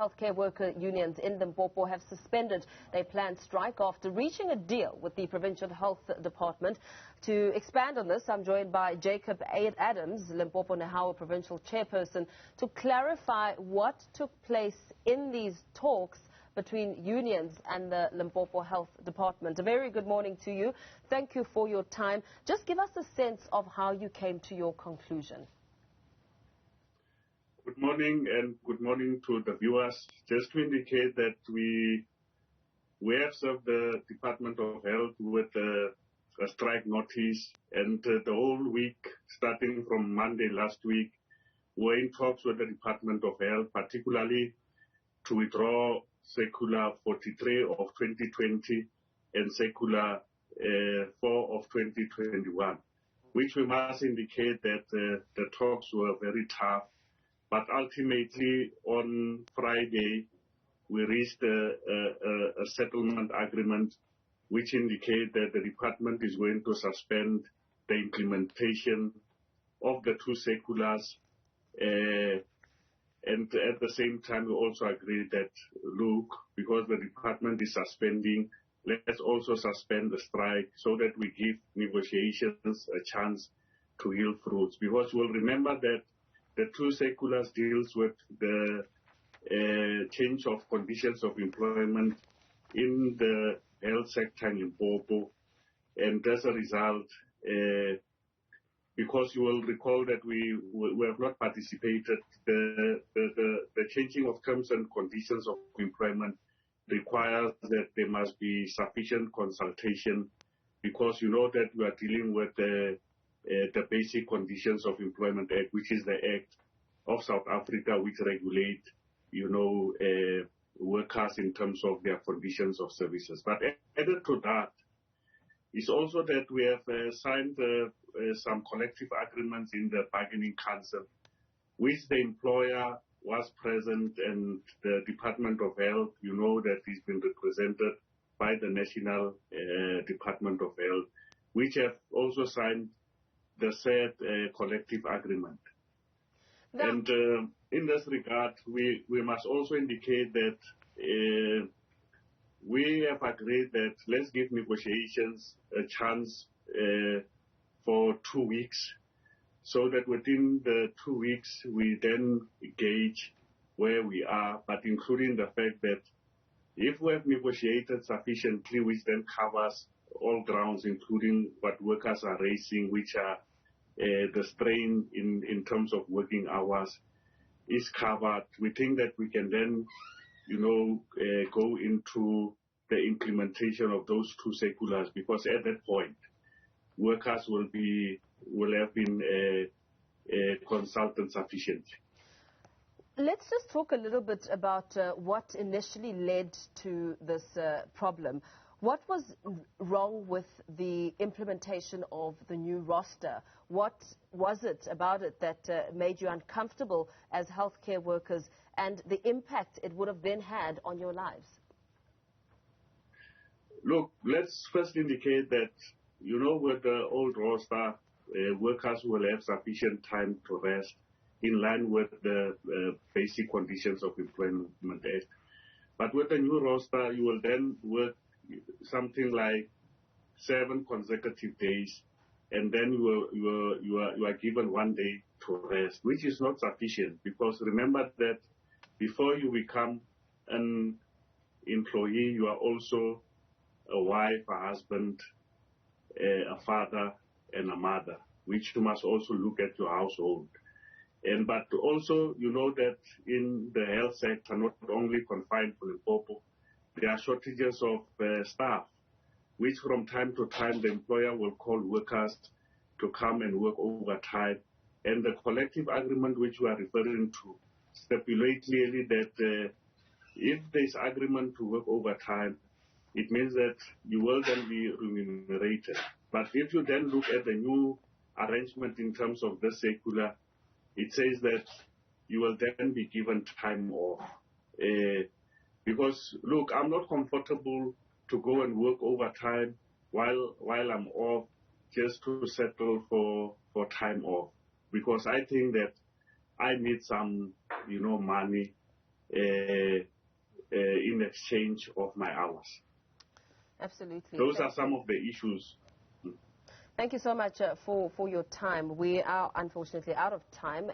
Healthcare worker unions in Limpopo have suspended their planned strike after reaching a deal with the provincial health department. To expand on this, I'm joined by Jacob Adams, Limpopo NEHAWU provincial chairperson, to clarify what took place in these talks between unions and the Limpopo Health Department. A very good morning to you. Thank you for your time. Just give us a sense of how you came to your conclusion. Good morning, and good morning to the viewers. Just to indicate that we have served the Department of Health with a strike notice, and the whole week, starting from Monday last week, we're in talks with the Department of Health, particularly to withdraw Circular 43 of 2020 and Circular 4 of 2021, which we must indicate that the talks were very tough. But ultimately, on Friday, we reached a settlement agreement which indicates that the department is going to suspend the implementation of the two circulars. And at the same time, we also agreed that, look, because the department is suspending, let's also suspend the strike so that we give negotiations a chance to yield fruits. Because we'll remember that the two circulars deals with the change of conditions of employment in the health sector in Limpopo, and as a result, because you will recall that we have not participated, the changing of terms and conditions of employment requires that there must be sufficient consultation, because you know that we are dealing with the Basic Conditions of Employment Act, which is the Act of South Africa which regulate, workers in terms of their conditions of services. But added to that is also that we have signed some collective agreements in the bargaining council, which the employer was present, and the Department of Health, you know that it's been represented by the National Department of Health, which have also signed the said collective agreement. And in this regard, we must also indicate that we have agreed that let's give negotiations a chance for 2 weeks, so that within the 2 weeks we then gauge where we are, but including the fact that if we have negotiated sufficiently, which then covers all grounds, including what workers are raising, which are the strain in terms of working hours, is covered, we think that we can then, go into the implementation of those two circulars, because at that point, workers will have been consulted sufficiently. Let's just talk a little bit about what initially led to this problem. What was wrong with the implementation of the new roster? What was it about it that made you uncomfortable as healthcare workers, and the impact it would have then had on your lives? Look, let's first indicate that, with the old roster, workers will have sufficient time to rest in line with the Basic Conditions of Employment Act. But with the new roster, you will then work something like 7 consecutive days, and then you are given 1 day to rest, which is not sufficient, because remember that before you become an employee, you are also a wife, a husband, a father, and a mother, which you must also look at your household. But also, you know that in the health sector, not only confined to Limpopo, there are shortages of staff, which from time to time the employer will call workers to come and work overtime. And the collective agreement which we are referring to stipulates clearly that if there is agreement to work overtime, it means that you will then be remunerated. But if you then look at the new arrangement in terms of the circular, it says that you will then be given time off. Because, look, I'm not comfortable to go and work overtime while I'm off just to settle for time off. Because I think that I need some, money in exchange of my hours. Absolutely. Those are some of the issues. Thank you so much for your time. We are unfortunately out of time.